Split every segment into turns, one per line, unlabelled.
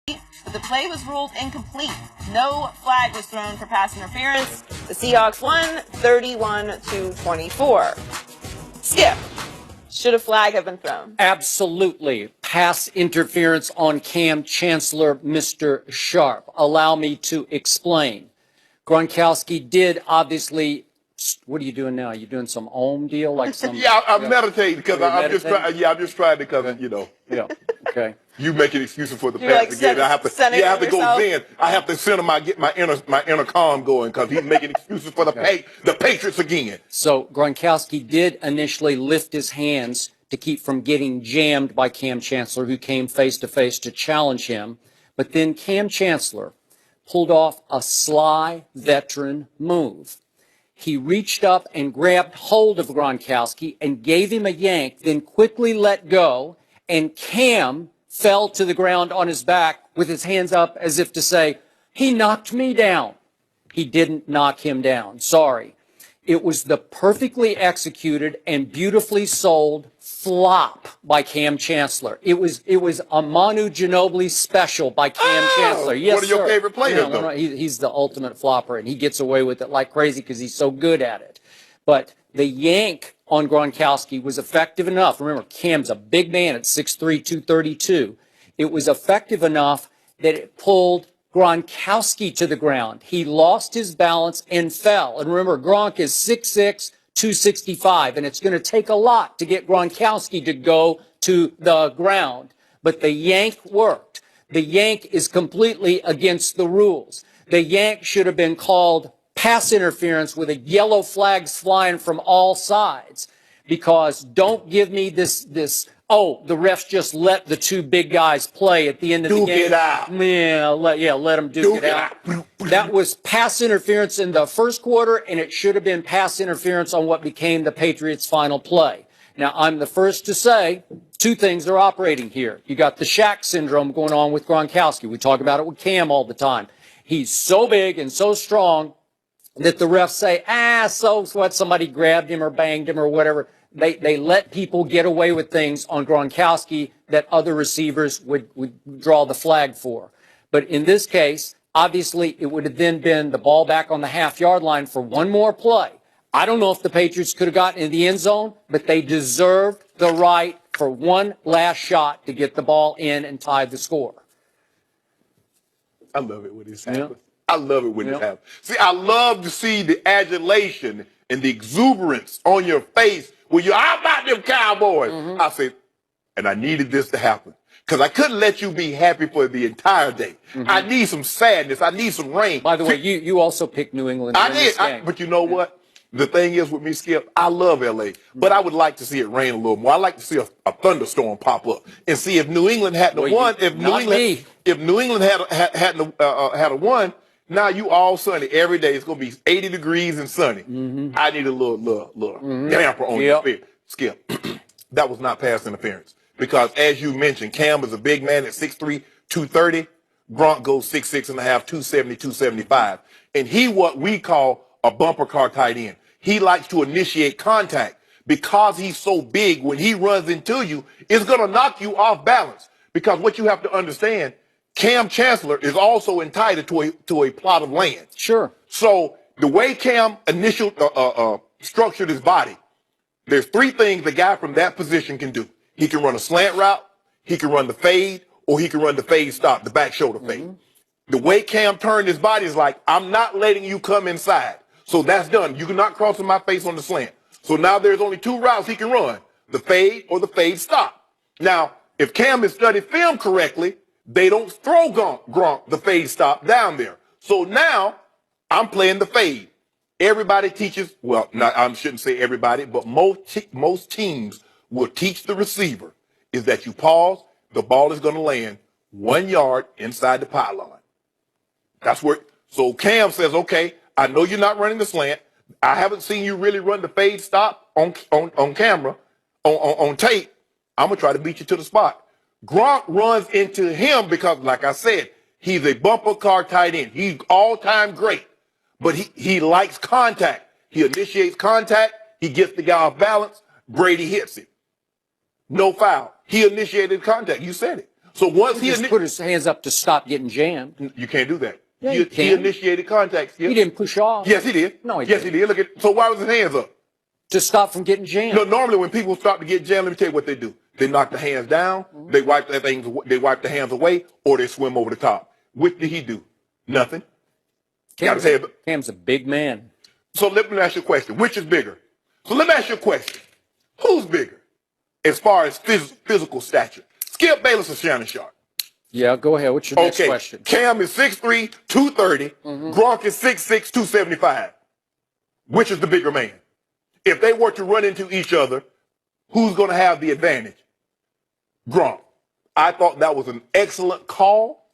but the play was ruled incomplete. No flag was thrown for pass interference. The Seahawks won 31-24. Skip, should a flag have been thrown?
Absolutely. Pass interference on Cam Chancellor, Mr. Sharp. Allow me to explain. Gronkowski did obviously. What are you doing now? Are you doing some Ohm deal, like some?
Yeah, I'm meditating because I'm just trying. Yeah, I'm just trying to, because
Yeah. Okay.
You making excuses for the
You're
pass
like
again. I have to. Yeah, I have to go
yourself.
then. I have to center get my inner calm going because he's making excuses for the Patriots again.
So Gronkowski did initially lift his hands to keep from getting jammed by Cam Chancellor, who came face to face to challenge him. But then Cam Chancellor pulled off a sly veteran move. He reached up and grabbed hold of Gronkowski and gave him a yank, then quickly let go, and Cam fell to the ground on his back with his hands up as if to say, he knocked me down. He didn't knock him down. Sorry. It was the perfectly executed and beautifully sold flop by Cam Chancellor. It was a Manu Ginobili special by Cam Chancellor. Yes,
one of your favorite players, though.
He's the ultimate flopper, and he gets away with it like crazy because he's so good at it. But the yank on Gronkowski was effective enough. Remember, Cam's a big man at 6'3", 232. It was effective enough that it pulled Gronkowski to the ground. He lost his balance and fell. And remember, Gronk is 6'6", 265, and it's going to take a lot to get Gronkowski to go to the ground. But the yank worked. The yank is completely against the rules. The yank should have been called pass interference with a yellow flags flying from all sides, because don't give me this, the refs just let the two big guys play at the end of the game.
Duke it out.
Let them duke it out. That was pass interference in the first quarter, and it should have been pass interference on what became the Patriots' final play. Now, I'm the first to say two things are operating here. You got the Shaq syndrome going on with Gronkowski. We talk about it with Cam all the time. He's so big and so strong that the refs say, so what, somebody grabbed him or banged him or whatever. They let people get away with things on Gronkowski that other receivers would draw the flag for. But in this case, obviously, it would have then been the ball back on the half-yard line for one more play. I don't know if the Patriots could have gotten in the end zone, but they deserved the right for one last shot to get the ball in and tie the score.
I love it when this happens. I love it when it happens. See, I love to see the adulation and the exuberance on your face when you're out about them Cowboys. I said, and I needed this to happen because I couldn't let you be happy for the entire day. I need some sadness. I need some rain.
By the way, you also picked New England.
I did. But you know what? The thing is with me, Skip, I love L.A., but I would like to see it rain a little more. I like to see a thunderstorm pop up and see if New England hadn't won. If New England had won, now you all sunny every day. It's going to be 80 degrees and sunny. I need a little damper on your spirit. Skip, that was not pass interference because, as you mentioned, Cam is a big man at 6'3", 230. Gronk goes 6'6 and a half, 270, 275. And he what we call a bumper car tight end. He likes to initiate contact because he's so big. When he runs into you, it's going to knock you off balance because what you have to understand, Cam Chancellor is also entitled to a plot of land.
Sure.
So the way Cam structured his body, there's three things the guy from that position can do. He can run a slant route, he can run the fade, or he can run the fade stop, the back shoulder fade. The way Cam turned his body is like, I'm not letting you come inside. So that's done. You cannot cross in my face on the slant. So now there's only two routes he can run, the fade or the fade stop. Now, if Cam has studied film correctly, they don't throw Gronk the fade stop down there. So now I'm playing the fade. Everybody teaches, well, I shouldn't say everybody, but most teams will teach the receiver is that you pause, the ball is going to land 1 yard inside the pylon. That's where, so Cam says, okay, I know you're not running the slant. I haven't seen you really run the fade stop on camera, on tape. I'm going to try to beat you to the spot. Gronk runs into him because, like I said, he's a bumper car tight end. He's all-time great, but he likes contact. He initiates contact. He gets the guy off balance. Brady hits it. No foul. He initiated contact. You said it. So once
He just put his hands up to stop getting jammed.
you can't do that.
Yeah, you
He
can.
initiated contact.
He didn't push off.
Yes, he did.
No, he
yes,
didn't.
he did. Look at. So why was his hands up?
To stop from getting jammed.
No, normally when people start to get jammed, let me tell you what they do. They knock the hands down, they wipe they wipe the hands away, or they swim over the top. What did he do? Nothing.
Cam's a big man.
So let me ask you a question. Which is bigger? So let me ask you a question. Who's bigger as far as physical stature? Skip Bayless or Shannon Sharp?
Yeah, go ahead. What's your next question?
Cam is 6'3", 230. Gronk is 6'6", 275. Which is the bigger man? If they were to run into each other, who's going to have the advantage? Gronk. I thought that was an excellent call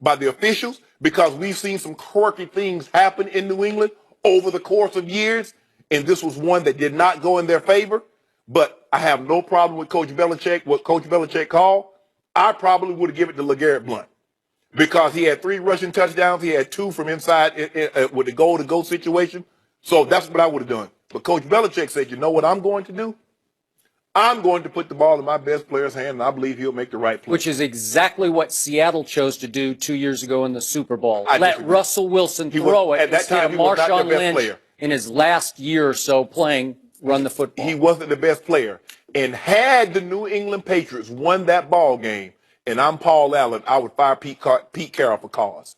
by the officials because we've seen some quirky things happen in New England over the course of years, and this was one that did not go in their favor. But I have no problem with Coach Belichick, what Coach Belichick called. I probably would have given it to LeGarrette Blount because he had 3 rushing touchdowns. He had 2 from inside with the goal-to-go situation. So that's what I would have done. But Coach Belichick said, you know what I'm going to do? I'm going to put the ball in my best player's hand, and I believe he'll make the right play.
Which is exactly what Seattle chose to do 2 years ago in the Super Bowl.
I
Let
disagree.
Russell Wilson throw it
at that
instead
time,
of
he was not
Marshawn
the best
Lynch
player.
in his last year or so playing run the football.
He wasn't the best player. And had the New England Patriots won that ball game, and I'm Paul Allen, I would fire Pete Carroll for cause.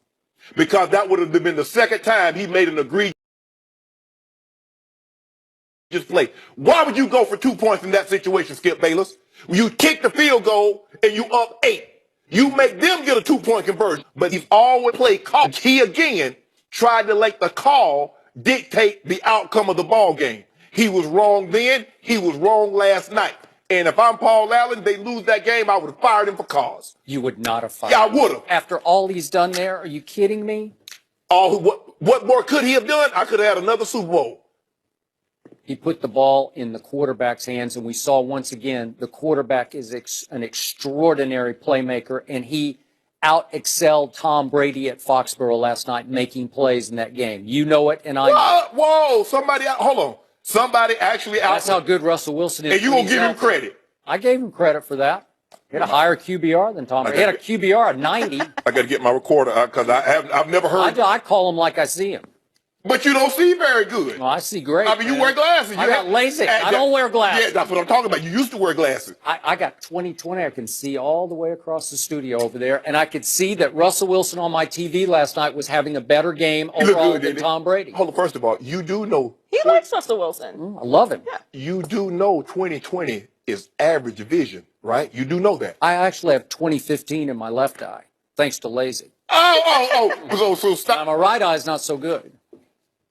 Because that would have been the second time he made an egregious play. Why would you go for 2 points in that situation, Skip Bayless? You kick the field goal and you up 8. You make them get a 2-point conversion. But he's always played call. He again tried to let the call dictate the outcome of the ball game. He was wrong then. He was wrong last night. And if I'm Paul Allen, they lose that game, I would have fired him for cause.
You would not have fired
Yeah, I
him.
would have.
After all he's done there, are you kidding me?
What more could he have done? I could have had another Super Bowl.
He put the ball in the quarterback's hands, and we saw once again the quarterback is an extraordinary playmaker, and he out-excelled Tom Brady at Foxborough last night making plays in that game. You know it, and I know it.
Whoa, hold on. Somebody actually out.
That's how good Russell Wilson is.
And you
when
gonna
he's
give him
healthy.
credit.
I gave him credit for that. He had a higher QBR than Tom Brady. He had a QBR of 90.
I got to get my recorder because I've never heard.
I call him like I see him.
But you don't see very good.
Well, I see great.
I mean, you wear glasses.
I got LASIK. I don't wear glasses.
Yeah, that's what I'm talking about. You used to wear glasses.
I got 20/20. I can see all the way across the studio over there, and I could see that Russell Wilson on my TV last night was having a better game overall than Tom Brady.
Hold on, first of all, you do know.
He likes Russell Wilson.
I love him.
Yeah.
You do know 20/20 is average vision, right? You do know that.
I actually have 20/15 in my left eye, thanks to LASIK.
So stop.
Now, my right eye is not so good.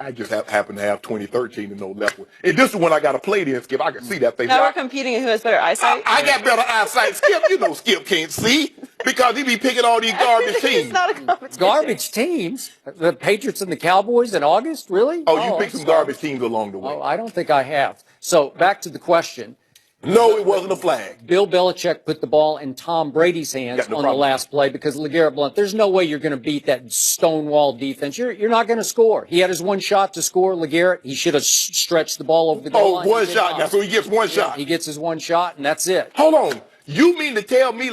I just happen to have 2013 and no left one. And this is when I got to play this, Skip. I can see that thing.
Now we're competing in who has better eyesight.
I got better eyesight. Skip, you know Skip can't see because he be picking all these garbage teams.
It's not a competition.
Garbage teams? The Patriots and the Cowboys in August? Really?
Oh, you picked some garbage teams along the way.
Oh, I don't think I have. So back to the question.
No, it wasn't a flag.
Bill Belichick put the ball in Tom Brady's hands on the last play because LeGarrette Blount, there's no way you're going to beat that stonewall defense. You're not going to score. He had his one shot to score, LeGarrette. He should have stretched the ball over the goal line.
One shot. That's so he gets one shot.
He gets his one shot, and that's it.
Hold on. You mean to tell me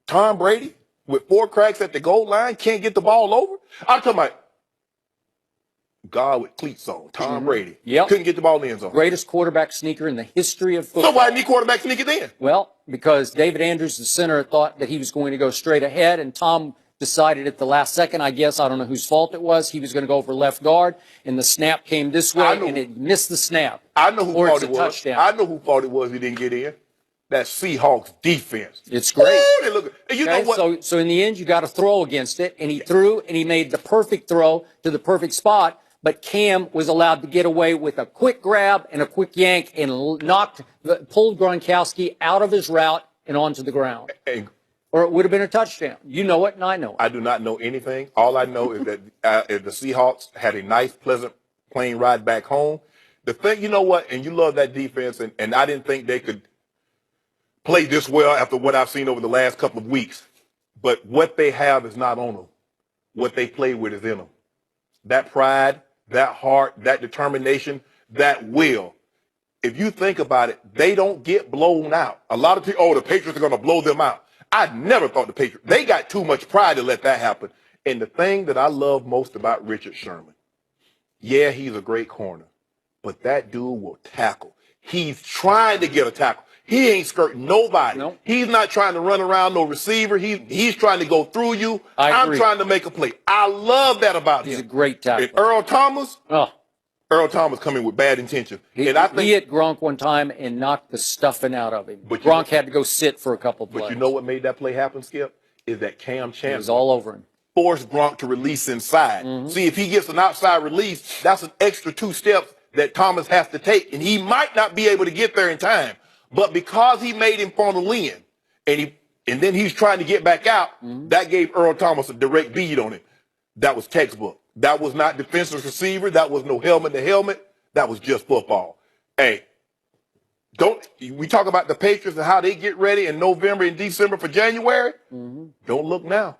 Tom Brady with 4 cracks at the goal line can't get the ball over? I'm talking about God with cleats on. Tom Brady.
Yep.
Couldn't get the ball in the end zone.
Greatest quarterback sneaker in the history of football.
So why didn't he quarterback sneak it in?
Well, because David Andrews, the center, thought that he was going to go straight ahead, and Tom decided at the last second, I guess, I don't know whose fault it was, he was going to go for left guard, and the snap came this way, and it missed the snap.
I know who fault it was.
Touchdown.
I know who fault it was he didn't get in. That Seahawks defense.
It's great.
Ooh, you know what?
So in the end, you got to throw against it, and he threw, and he made the perfect throw to the perfect spot. But Cam was allowed to get away with a quick grab and a quick yank and pulled Gronkowski out of his route and onto the ground. Or it would have been a touchdown. You know it, and I know it.
I do not know anything. All I know is that if the Seahawks had a nice, pleasant plane ride back home. The thing, you know what, and you love that defense, and I didn't think they could play this well after what I've seen over the last couple of weeks. But what they have is not on them. What they play with is in them. That pride, that heart, that determination, that will. If you think about it, they don't get blown out. A lot of people, the Patriots are going to blow them out. I never thought the Patriots, they got too much pride to let that happen. And the thing that I love most about Richard Sherman, yeah, he's a great corner, but that dude will tackle. He's trying to get a tackle. He ain't skirting nobody.
Nope.
He's not trying to run around no receiver. He's trying to go through you. I'm trying to make a play. I love that about him.
He's a great tackler.
And Earl Thomas,
Oh.
Earl Thomas coming with bad intentions. And I think
He hit Gronk one time and knocked the stuffing out of him.
But
Gronk had to go sit for a couple plays.
But you know what made that play happen, Skip? Is that Cam
It
Chancellor
was all over him.
forced Gronk to release inside. See, if he gets an outside release, that's an extra 2 steps that Thomas has to take, and he might not be able to get there in time. But because he made him funnel in, and then he's trying to get back out, that gave Earl Thomas a direct bead on him. That was textbook. That was not defensive receiver. That was no helmet to helmet. That was just football. Hey, we talk about the Patriots and how they get ready in November and December for January. Don't look now.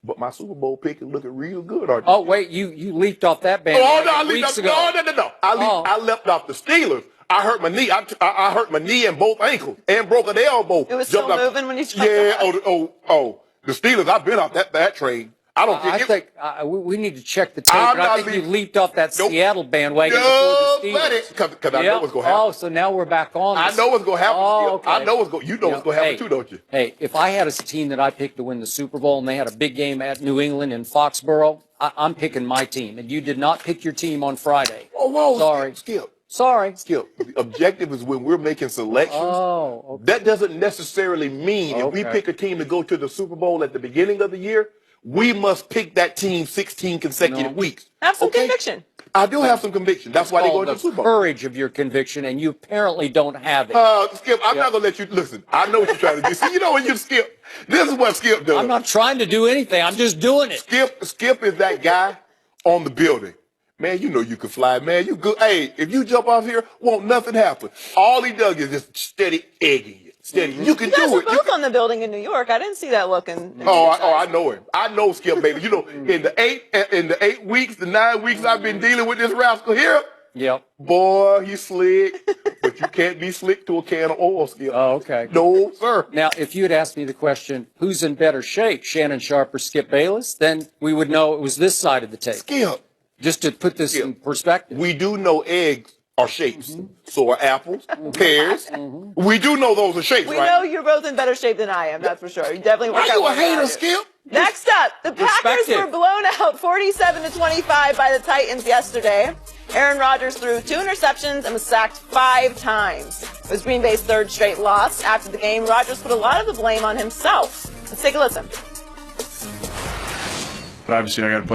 But my Super Bowl pick is looking real good, aren't you?
Oh, wait, you leaped off that band weeks ago.
No. I leapt off the Steelers. I hurt my knee. I hurt my knee and both ankles and broke an elbow.
It was still moving when you jumped
off. The Steelers, I've been off that train. I think
we need to check the tape, but I think you leaped off that Seattle bandwagon before the Steelers.
Because I know what's going to happen.
Oh, so now we're back on.
I know what's going to happen.
Oh, okay.
I know what's going. You know what's going to happen too, don't you?
Hey, if I had a team that I picked to win the Super Bowl and they had a big game at New England in Foxborough, I'm picking my team, and you did not pick your team on Friday.
Oh, whoa,
sorry,
Skip.
Sorry.
Skip. The objective is when we're making selections.
Oh, okay.
That doesn't necessarily mean if we pick a team to go to the Super Bowl at the beginning of the year, we must pick that team 16 consecutive weeks.
Have some conviction.
I do have some conviction. That's why they go to the Super Bowl.
Courage of your conviction, and you apparently don't have it.
Skip, I'm not going to let you listen. I know what you're trying to do. See, you know when you Skip, this is what Skip does.
I'm not trying to do anything. I'm just doing it.
Skip is that guy on the building. Man, you know you can fly, man. You good. Hey, if you jump off here, won't nothing happen. All he does is just steady egging you. Steady. You can
You guys
do
were
it.
both on the building in New York. I didn't see that looking.
I know him. I know Skip, baby. You know, in the 8 weeks, the 9 weeks I've been dealing with this rascal here.
Yep.
Boy, he's slick. But you can't be slick to a can of oil, Skip.
Oh, okay.
No, sir.
Now, if you had asked me the question, who's in better shape, Shannon Sharp or Skip Bayless, then we would know it was this side of the tape.
Skip.
Just to put this in perspective.
We do know eggs are shapes. So are apples, pears. We do know those are shapes,
We
right?
know you're both in better shape than I am. That's for sure. You definitely work
Why
out
you a
more than I
hater,
do.
Skip?
Next up, the Packers were blown out 47-25 by the Titans yesterday. Aaron Rodgers threw 2 interceptions and was sacked 5 times. It was Green Bay's 3rd straight loss. After the game, Rodgers put a lot of the blame on himself. Let's take a listen.
But obviously, I got to play.